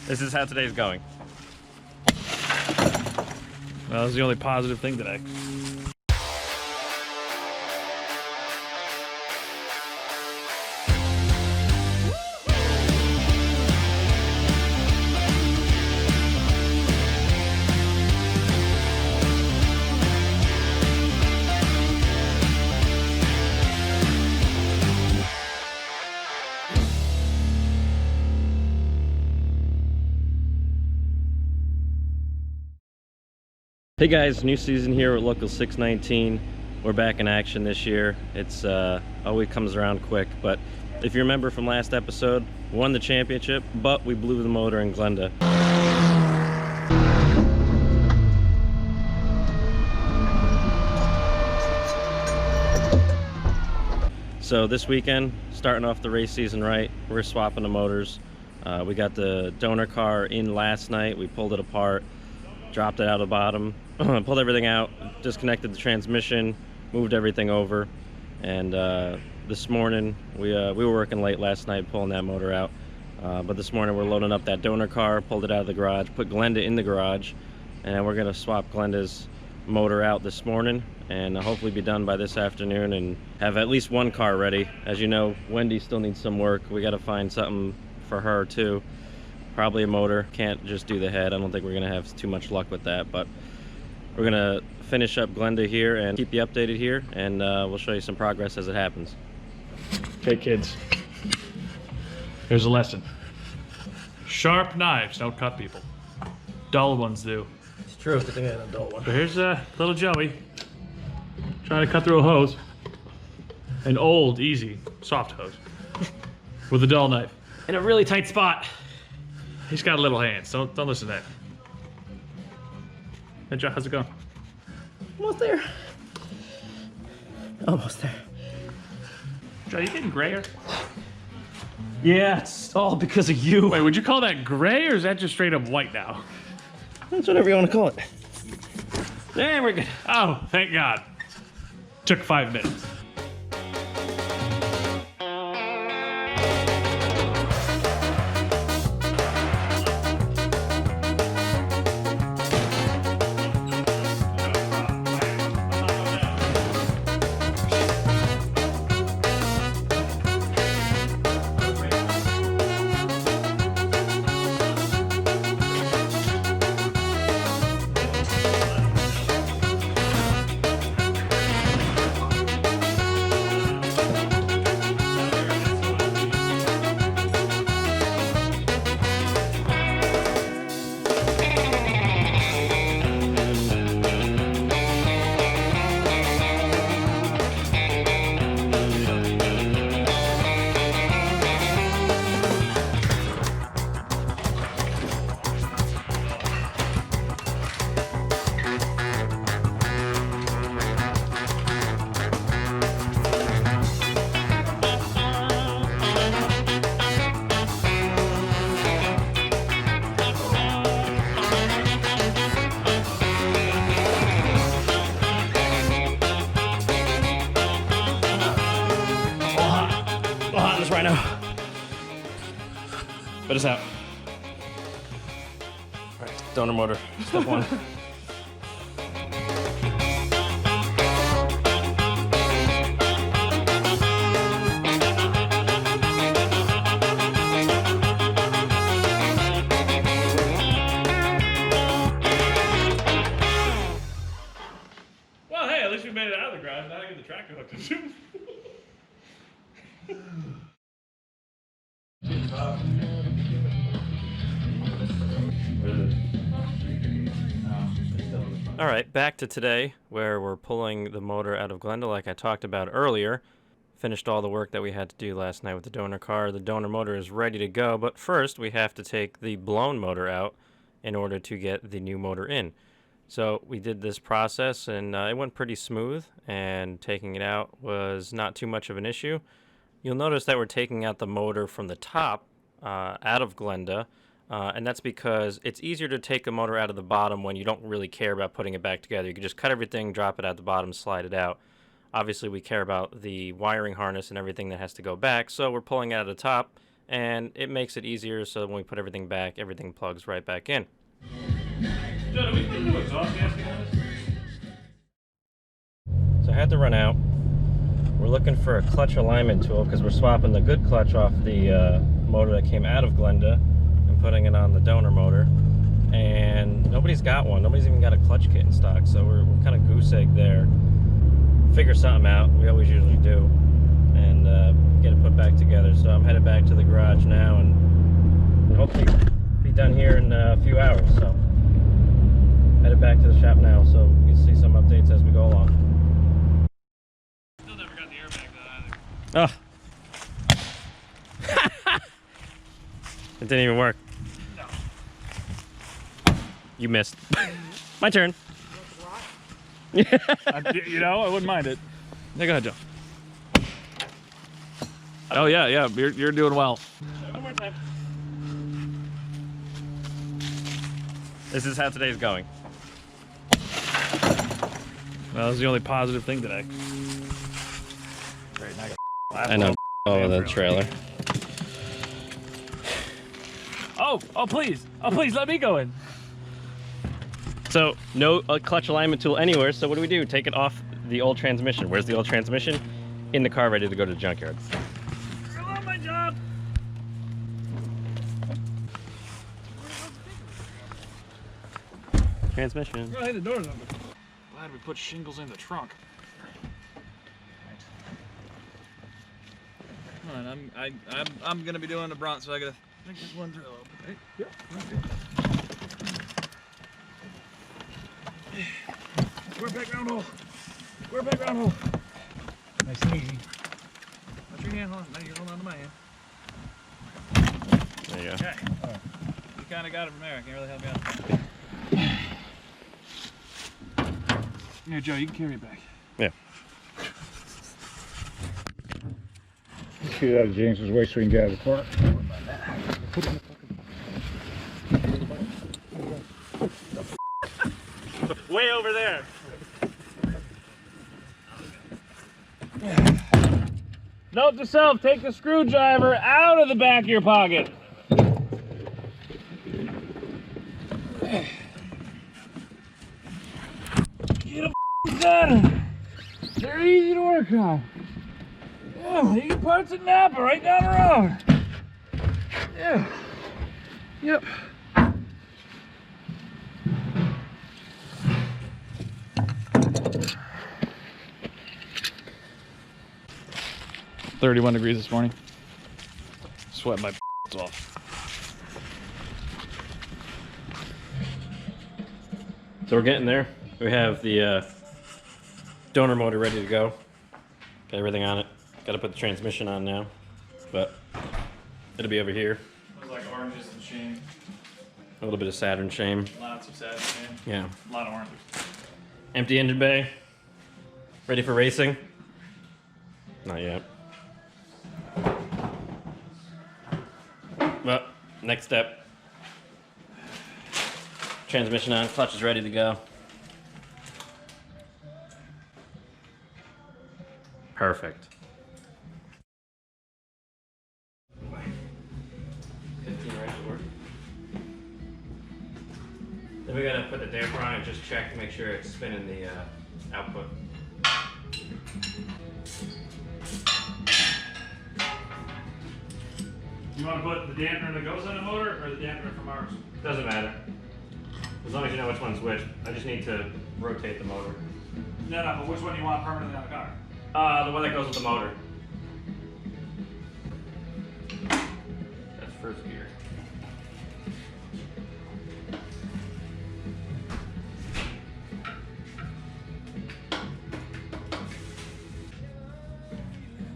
This is how today's going. Well, that was the only positive thing today. Hey guys, new season here at Local 619. We're back in action this year. It's always comes around quick, but if you remember from last episode, we won the championship, but we blew the motor in Glenda. So this weekend, starting off the race season right, we're swapping the motors. We got the donor car in last night. We pulled it apart, dropped it out of the bottom, pulled everything out, disconnected the transmission, moved everything over, and this morning we were working late last night pulling that motor out, but this morning we're loading up that donor car, pulled it out of the garage, put Glenda in the garage, and we're gonna swap Glenda's motor out this morning and hopefully be done by this afternoon and have at least one car ready. As you know, Wendy still needs some work. We got to find something for her too. Probably a motor. Can't just do the head. I don't think we're gonna have too much luck with that, but we're gonna finish up Glenda here and keep you updated here, and we'll show you some progress as it happens. Okay, kids. Here's a lesson. Sharp knives don't cut people. Dull ones do. It's true. Good thing I had an adult one. But here's little Joey trying to cut through a hose. An old, easy, soft hose with a dull knife. In a really tight spot. He's got little hands. Don't listen to that. Hey, Joe, how's it going? Almost there. Almost there. Joe, you getting grayer? Yeah, it's all because of you. Wait, would you call that gray, or is that just straight up white now? That's whatever you want to call it. There, we're good. Oh, thank God. Took 5 minutes. Right now. Put us out. All right, donor motor, step one. Well, hey, at least we made it out of the garage. Now I get the tractor hooked up. All right, back to today, where we're pulling the motor out of Glenda like I talked about earlier. Finished all the work that we had to do last night with the donor car. The donor motor is ready to go, but first we have to take the blown motor out in order to get the new motor in. So we did this process, and it went pretty smooth, and taking it out was not too much of an issue. You'll notice that we're taking out the motor from the top out of Glenda, and that's because it's easier to take a motor out of the bottom when you don't really care about putting it back together. You can just cut everything, drop it at the bottom, slide it out. Obviously, we care about the wiring harness and everything that has to go back, so we're pulling it out of the top, and it makes it easier so when we put everything back, everything plugs right back in. Joe, do we put a new exhaust gasket on this? So I had to run out. We're looking for a clutch alignment tool because we're swapping the good clutch off the motor that came out of Glenda and putting it on the donor motor. And nobody's got one. Nobody's even got a clutch kit in stock, so we're kind of goose egg there. Figure something out. We always usually do, and get it put back together. So I'm headed back to the garage now, and hopefully be done here in a few hours. So headed back to the shop now, so you'll see some updates as we go along. Still never got the airbag done either. Oh. It didn't even work. No. You missed. My turn. You know, I wouldn't mind it. Yeah, go ahead, Joe. Oh yeah, you're doing well. One more time. This is how today's going. Well, that was the only positive thing today. Right, now I know. Oh, the trailer. Oh, please, let me go in. So no clutch alignment tool anywhere. So what do? Take it off the old transmission. Where's the old transmission? In the car, ready to go to the junkyard. I love my job. Transmission. Oh, hey, the door's open. Glad we put shingles in the trunk. Come on, I'm gonna be doing the brunt, so I gotta make this one drill open. Hey, yep, okay. Square background hole. Square background hole. Nice and easy. Put your hand on. Now you're holding on to my hand. There you go. Okay. You kind of got it from there. I can't really help you out. Here, Joe, you can carry it back. Yeah. Get it out of James's way so we can get out of the car. Way over there. Note to self, take the screwdriver out of the back of your pocket. Get them done. They're easy to work on. Yeah, you get parts of Napa right down the road. Yeah. Yep. "31 degrees this morning. Sweating my off." So we're getting there. We have the donor motor ready to go. Got everything on it. Got to put the transmission on now, but it'll be over here. Looks like oranges and shame. A little bit of Saturn shame. Lots of sad shame. Yeah. A lot of oranges. Empty engine bay. Ready for racing? Not yet. Well, next step. Transmission on, clutch is ready to go. Perfect. 15 right to work. Then we gotta put the damper on and just check to make sure it's spinning the output. You want to put the dampener that goes on the motor or the dampener from ours? Doesn't matter. As long as you know which one's which. I just need to rotate the motor. No, but which one do you want permanently on the car? The one that goes with the motor. That's first gear.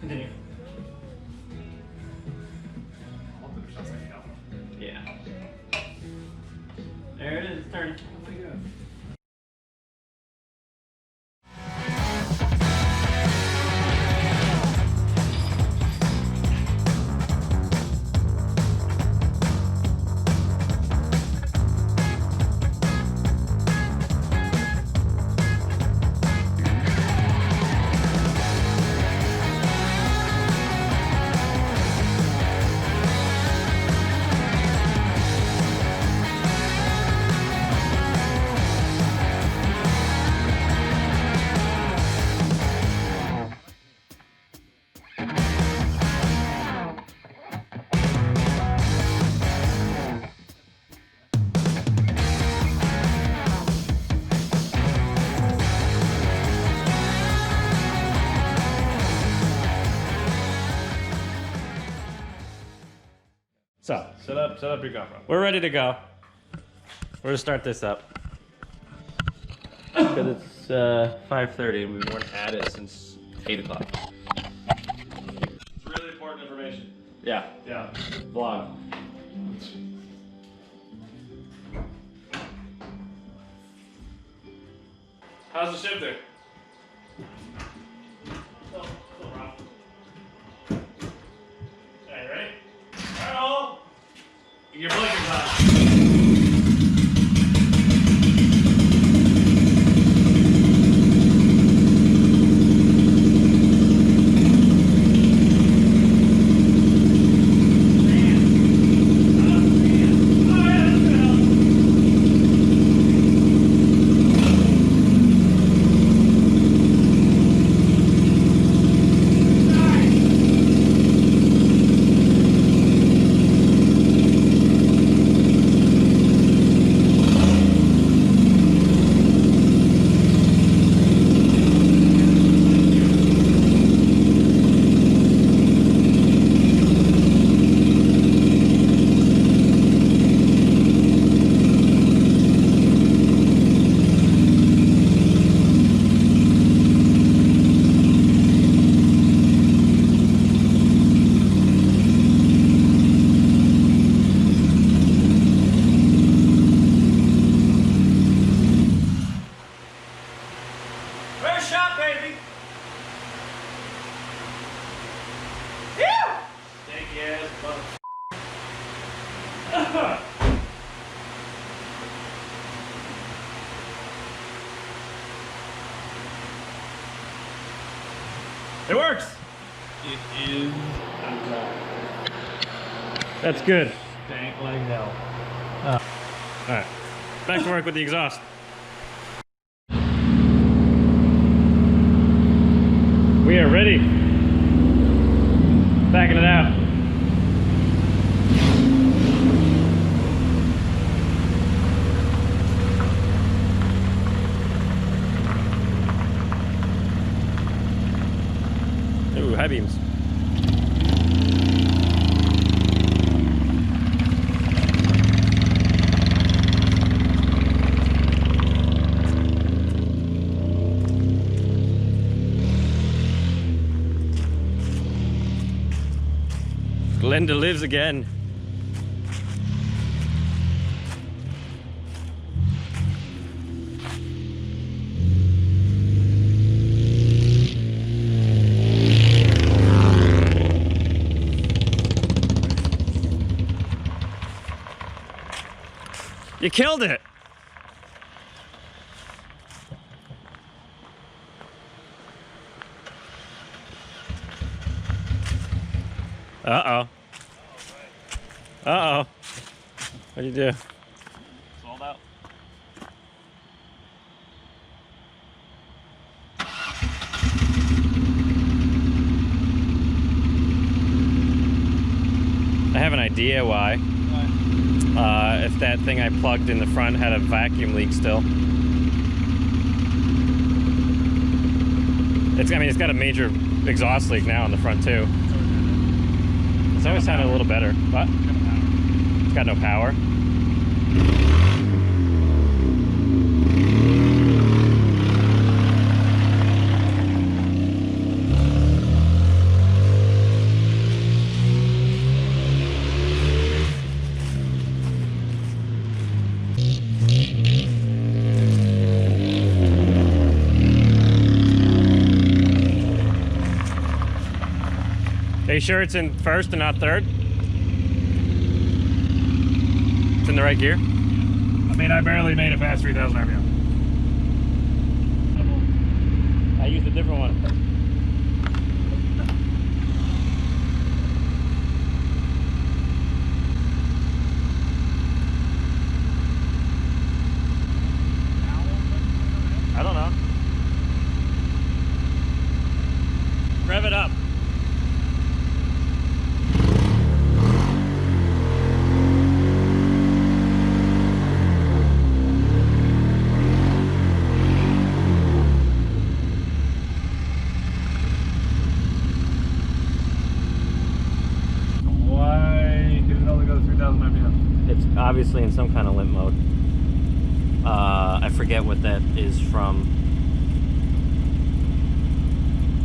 Continue. Yeah. There it is, it's turning. Set up your GoPro. We're ready to go. We're gonna start this up. Because it's 5:30 and we weren't at it since 8 o'clock. It's really important information. Yeah, Yeah. vlog. How's the shifter? Still rough. Okay, ready? Alright, hold. Your blinker's on. First shot, baby! Stinky ass mother. It works! It is That's good. stank like hell. Alright, back to work with the exhaust. We are ready. Backing it out. Ooh, high beams. Glenda lives again. You killed it. Uh-oh. Uh-oh. What'd you do? Sold out. I have an idea why. If that thing I plugged in the front had a vacuum leak still. I mean, it's got a major exhaust leak now in the front too. It's always sounded a little better. What? It's got no power. Are you sure it's in first and not third? It's in the right gear? I mean, I barely made it past 3,000 RPM. I used a different one. I don't know. Rev it up. obviously in some kind of limp mode. I forget what that is from.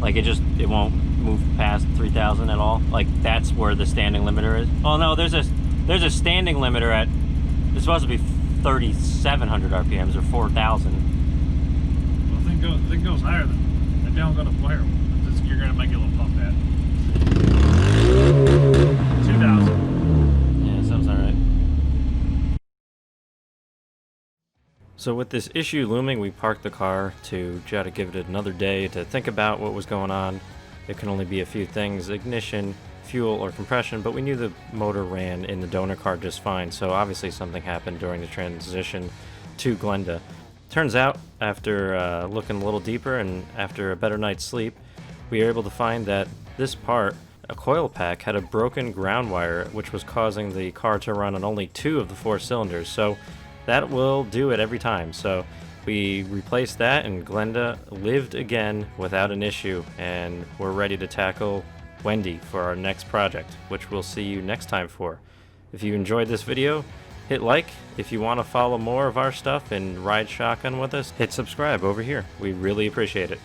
Like it won't move past 3,000 at all. Like that's where the standing limiter is. Oh no, there's a standing limiter at, it's supposed to be 3,700 RPMs or 4,000. Well, the thing goes higher than the down gonna flare. You're gonna make it a little puff at 2,000. Yeah, sounds alright. So with this issue looming, we parked the car to try to give it another day to think about what was going on. It can only be a few things: ignition, fuel, or compression, but we knew the motor ran in the donor car just fine, so obviously something happened during the transition to Glenda. Turns out, after looking a little deeper and after a better night's sleep, we were able to find that this part, a coil pack, had a broken ground wire, which was causing the car to run on only 2 of the 4 cylinders. So that will do it every time. So we replaced that, and Glenda lived again without an issue, and we're ready to tackle Wendy for our next project, which we'll see you next time for. If you enjoyed this video, hit like. If you want to follow more of our stuff and ride shotgun with us, hit subscribe over here. We really appreciate it.